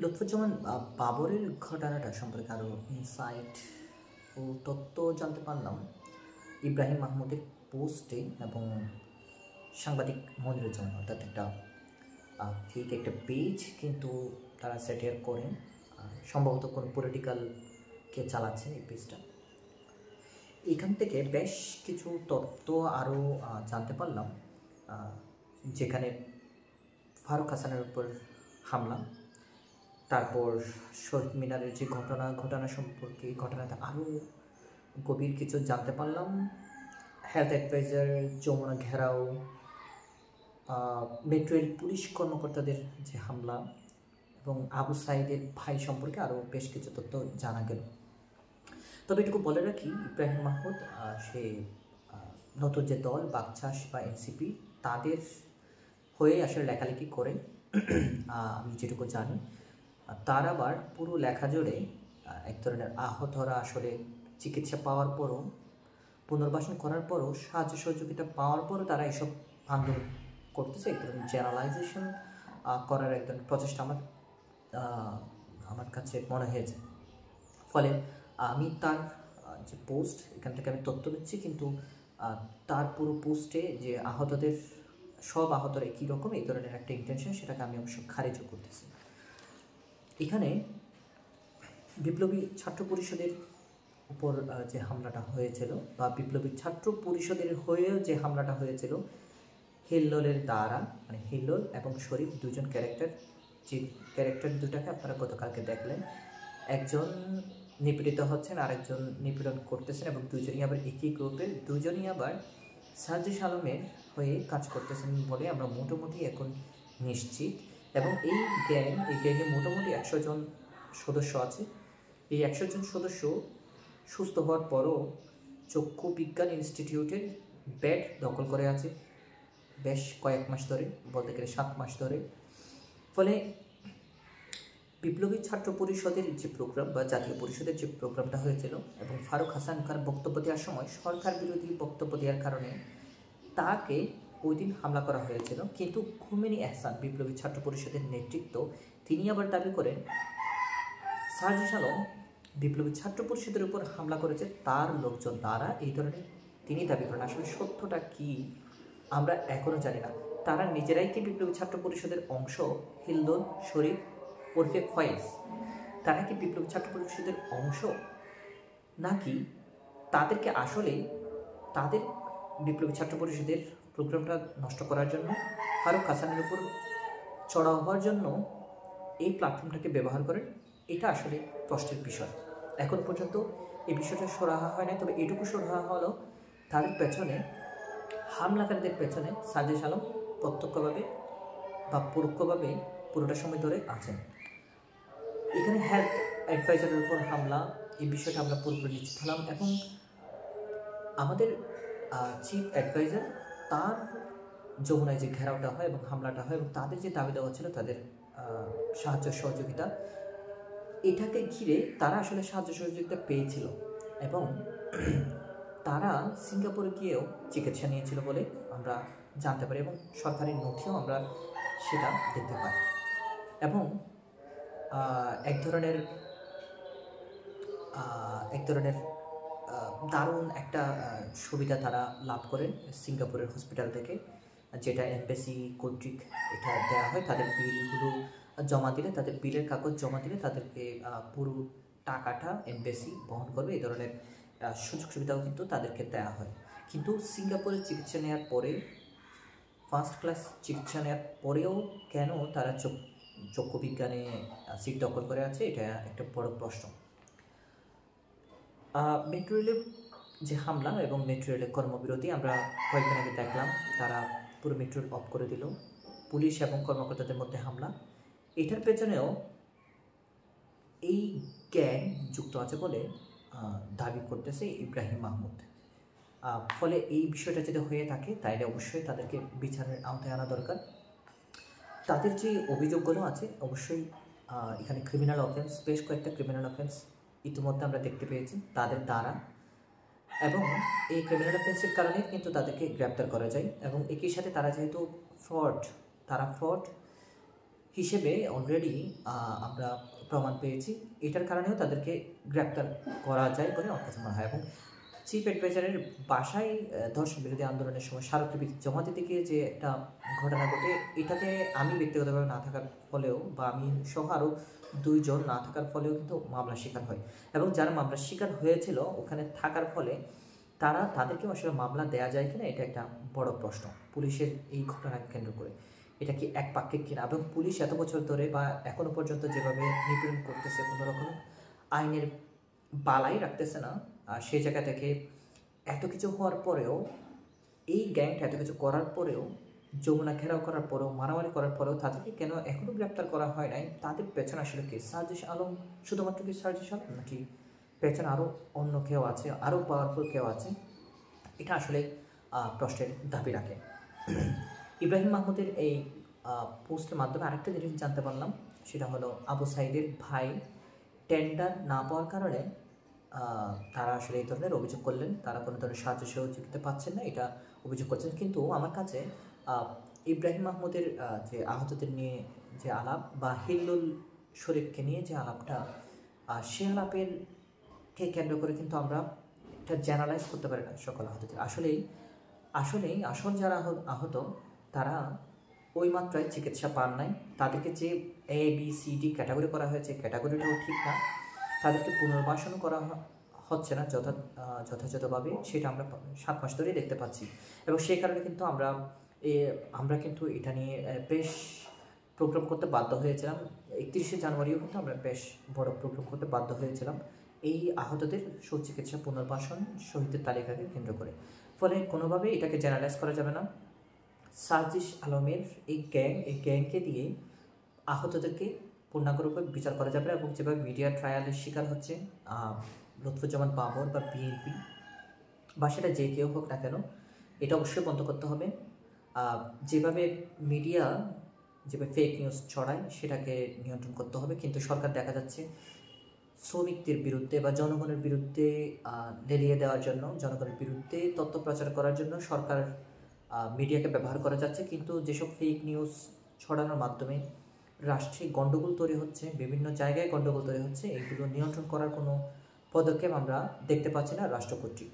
লুৎফুজ্জামান বাবরের ঘটনাটা সম্পর্কে আরও ইনসাইট ও তথ্য জানতে পারলাম ইব্রাহিম মাহমুদের পোস্টে, এবং সাংবাদিক মনিরুজ্জামান অর্থাৎ একটা ফেক একটা পেজ কিন্তু তারা সেটিয়ার করেন, সম্ভবত কোনো পলিটিক্যালকে চালাচ্ছেন এই পেজটা। এখান থেকে বেশ কিছু তথ্য আরও জানতে পারলাম, যেখানে ফারুক হাসানের উপর হামলা, তারপর শহীদ মিনারের যে ঘটনা সম্পর্কে ঘটনাতে আরও গভীর কিছু জানতে পারলাম, হেলথ অ্যাডভাইজার যমুনা ঘেরাও, মেট্রো রেল পুলিশ কর্মকর্তাদের যে হামলা, এবং আবু সাইদের ভাই সম্পর্কে আরও বেশ কিছু তথ্য জানা গেল। তবে এটুকু বলে রাখি, ইব্রাহিম মাহমুদ সে নতুন যে দল বাকচাষ বা এনসিপি তাদের হয়ে আসলে লেখালেখি করে, আমি যেটুকু জানি। তার আবার পুরো লেখা জুড়ে এক ধরনের আহতরা আসলে চিকিৎসা পাওয়ার পরও, পুনর্বাসন করার পরও, সাহায্য সহযোগিতা পাওয়ার পরও তারা এসব আন্দোলন করতেছে, এক ধরনের জেনারেলাইজেশন করার একজন প্রচেষ্টা আমার কাছে মনে হয়েছে। ফলে আমি তার যে পোস্ট, এখান থেকে আমি তথ্য নিচ্ছি, কিন্তু তার পুরো পোস্টে যে সব আহতরা একই রকম এই ধরনের একটা ইন্টেনশন, সেটাকে আমি অবশ্য খারিজ করতেছি। এখানে বিপ্লবী ছাত্র পরিষদের উপর যে হামলাটা হয়েছিল, বা বিপ্লবী ছাত্র পরিষদের হয়েও যে হামলাটা হয়েছিল হিল্লোলের দ্বারা, মানে হিল্লোল এবং শরীফ দুজন ক্যারেক্টার, যে ক্যারেক্টার দুটাকে আপনারা গতকালকে দেখলেন, একজন নিপীড়িত হচ্ছেন, আরেকজন নিপীড়ন করতেছেন, এবং দুজনই আবার একই গ্রুপের, দুজনই আবার সার্জিস আলমের হয়ে কাজ করতেছেন বলে আমরা মোটামুটি এখন নিশ্চিত। এবং এই গ্যাংয়ে মোটামুটি 100 জন সদস্য আছে। এই 100 জন সদস্য সুস্থ হওয়ার পরও চক্ষু বিজ্ঞান ইনস্টিটিউটের বেড দখল করে আছে বেশ কয়েক মাস ধরে, বলতে গেলে 7 মাস ধরে। ফলে বিপ্লবী ছাত্র পরিষদের যে প্রোগ্রাম বা জাতীয় পরিষদের যে প্রোগ্রামটা হয়েছিল, এবং ফারুক হাসানকার বক্তব্য দেওয়ার সময় সরকার বিরোধী বক্তব্য দেওয়ার কারণে তাকে ওই দিন হামলা করা হয়েছিল। কিন্তু খুমেনি এহসান, বিপ্লবী ছাত্র পরিষদের নেতৃত্ব, তিনি আবার দাবি করেন সার্জিস আলম বিপ্লবী ছাত্র পরিষদের উপর হামলা করেছে তার লোকজন দ্বারা, এই ধরনের তিনি দাবি করেন। আসলে সত্যটা কি আমরা এখনও জানি না। তারা নিজেরাই কি বিপ্লবী ছাত্র পরিষদের অংশ? হিল্লোল, শরীফ ওরফে ফয়েজ, তারা কি বিপ্লবী ছাত্র পরিষদের অংশ, নাকি তাদেরকে আসলে তাদের বিপ্লবী ছাত্র পরিষদের প্রোগ্রামটা নষ্ট করার জন্য, ফারুক হাসানের উপর চড়াও হওয়ার জন্য এই প্ল্যাটফর্মটাকে ব্যবহার করেন? এটা আসলে প্রশ্নের বিষয়। এখন পর্যন্ত এই বিষয়টা সরাহা হয় না। তবে এটুকু সরাহা হলো, তাদের পেছনে, হামলাকারীদের পেছনে সার্জিস আলম প্রত্যক্ষভাবে বা পরোক্ষভাবে পুরোটা সময় ধরে আছেন। এখানে হেলথ অ্যাডভাইজারের উপর হামলা, এই বিষয়টা আমরা পুরোপুরি নিশ্চিত হলাম। এবং আমাদের চিফ অ্যাডভাইজার, তার যমুনায় যে ঘেরাওটা হয় এবং হামলাটা হয়, এবং তাদের যে দাবি দেওয়া ছিল তাদের সাহায্য সহযোগিতা, এটাকে ঘিরে তারা আসলে সাহায্য সহযোগিতা পেয়েছিল, এবং তারা সিঙ্গাপুরে গিয়েও চিকিৎসা নিয়েছিল বলে আমরা জানতে পারি, এবং সরকারি নথিও আমরা সেটা দেখতে পাই। এবং এক ধরনের দারুণ একটা সুবিধা তারা লাভ করেন সিঙ্গাপুরের হসপিটাল থেকে, যেটা এমবেসি কর্তৃক এটা দেওয়া হয়। তাদের বিলগুলো জমা দিলে, তাদের বিলের কাগজ জমা দিলে তাদেরকে পুরো টাকাটা এমবেসি বহন করবে, এই ধরনের সুযোগ সুবিধাও কিন্তু তাদেরকে দেওয়া হয়। কিন্তু সিঙ্গাপুরে চিকিৎসা নেওয়ার পরে, ফার্স্ট ক্লাস চিকিৎসা নেওয়ার পরেও কেন তারা চক্ষু বিজ্ঞানে সিট দখল করে আছে, এটা একটা বড় প্রশ্ন। মেট্রো রেলের যে হামলা এবং মেট্রো রেলের কর্মবিরতি আমরা কয়েকদিন আগে দেখলাম, তারা পুরো মেট্রো রেল অফ করে দিল, পুলিশ এবং কর্মকর্তাদের মধ্যে হামলা। এটার পেছনেও এই গ্যাং যুক্ত আছে বলে দাবি করতেছে ইব্রাহিম মাহমুদ। ফলে এই বিষয়টা যদি হয়ে থাকে তাহলে অবশ্যই তাদেরকে বিচারের আওতায় আনা দরকার। তাদের যে অভিযোগগুলো আছে, অবশ্যই এখানে ক্রিমিনাল অফেন্স, বেশ কয়েকটা ক্রিমিনাল অফেন্স ইতিমধ্যে আমরা দেখতে পেয়েছি তাদের দ্বারা, এবং এই ক্রিমিনাল অফেন্সের কারণে কিন্তু তাদেরকে গ্রেপ্তার করা যায়। এবং একই সাথে তারা যেহেতু ফ্রড হিসেবে অলরেডি আমরা প্রমাণ পেয়েছি। এটার কারণেও তাদেরকে গ্রেপ্তার করা যায় বলে আমার কাছে মনে হয়। এবং চিফ অ্যাডভাইজারের বাসায় ধর্ষণ বিরোধী আন্দোলনের সময় স্মারকলিপি জমা দিতে গিয়ে যে একটা ঘটনা ঘটে, এটাতে আমি ব্যক্তিগতভাবে না থাকার ফলেও বা আমি সহ আরও 2 জন না থাকার ফলেও কিন্তু মামলার শিকার হয়। এবং যারা মামলার শিকার হয়েছিল ওখানে থাকার ফলে তাদেরকেও আসলে মামলা দেওয়া যায় কিনা, এটা একটা বড় প্রশ্ন পুলিশের এই ঘটনাকে কেন্দ্র করে। এটা কি একপাক্ষিক কিনা, এবং পুলিশ এত বছর ধরে বা এখনো পর্যন্ত যেভাবে নিপীড়ন করতেছে, কোনো রকম আইনের বালাই রাখতেছে না, আর সেই জায়গা থেকে এত কিছু হওয়ার পরেও, এই গ্যাংটা এত কিছু করার পরেও, যমুনা ঘেরাও করার পরেও, মারামারি করার পরেও তাদেরকে কেন এখনও গ্রেপ্তার করা হয় নাই? তাদের পেছনে আসলে কি সার্জিস আলম, শুধুমাত্র কি সার্জিস আলম, নাকি পেছনে আরও অন্য কেউ আছে, আরও পাওয়ারফুল কেউ আছে? এটা আসলে প্রশ্নের দাবি রাখে। ইব্রাহিম মাহমুদের এই পোস্টের মাধ্যমে আরেকটা জিনিস জানতে পারলাম, সেটা হলো আবু সাইদের ভাই টেন্ডার না পাওয়ার কারণে তারা আসলে এই ধরনের অভিযোগ করলেন, তারা কোনো ধরনের সাহায্য সহযোগিতা পাচ্ছেন না, এটা অভিযোগ করছেন। কিন্তু আমার কাছে ইব্রাহিম মাহমুদের যে আহতদের নিয়ে যে আলাপ, বা হিল্লুল শরীফকে নিয়ে যে আলাপটা, সে আলাপের কে কেন্দ্র করে কিন্তু আমরা এটা জেনারেলাইজ করতে পারি না সকল আহতদের। আসলেই আসল যারা আহত তারা ওই মাত্রায় চিকিৎসা পান নাই। তাদেরকে যে ABCD ক্যাটাগরি করা হয়েছে, ক্যাটাগরিটাও ঠিক না, তাদেরকে পুনর্বাসনও করা হচ্ছে না যথাযথভাবে, সেটা আমরা 7 মাস ধরেই দেখতে পাচ্ছি। এবং সেই কারণে কিন্তু আমরা কিন্তু এটা নিয়ে বেশ প্রোগ্রাম করতে বাধ্য হয়েছিলাম। 31শে জানুয়ারিও কিন্তু আমরা বেশ বড় প্রোগ্রাম করতে বাধ্য হয়েছিলাম এই আহতদের সুচিকিৎসা, পুনর্বাসন, শহীদের তালিকাকে কেন্দ্র করে। ফলে কোনোভাবেই এটাকে জেনারেলাইজ করা যাবে না। সার্জিস আলমের এই গ্যাংকে দিয়ে আহতদেরকে পূর্ণাঙ্গরূপে বিচার করা যাবে। এবং যেভাবে মিডিয়া ট্রায়ালের শিকার হচ্ছে লুৎফুজ্জামান বাবর বা বিএনপি বা সেটা যে কেউ হোক না কেন, এটা অবশ্যই বন্ধ করতে হবে। যেভাবে মিডিয়া যেভাবে ফেক নিউজ ছড়ায় সেটাকে নিয়ন্ত্রণ করতে হবে। কিন্তু সরকার দেখা যাচ্ছে শ্রমিকদের বিরুদ্ধে বা জনগণের বিরুদ্ধে লেলিয়ে দেওয়ার জন্য, জনগণের বিরুদ্ধে তথ্য প্রচার করার জন্য সরকার মিডিয়াকে ব্যবহার করা যাচ্ছে। কিন্তু যেসব ফেক নিউজ ছড়ানোর মাধ্যমে রাষ্ট্রে গণ্ডগোল তৈরি হচ্ছে, বিভিন্ন জায়গায় গণ্ডগোল তৈরি হচ্ছে, এইগুলো নিয়ন্ত্রণ করার কোনো পদক্ষেপ আমরা দেখতে পাচ্ছি না রাষ্ট্র কর্তৃক।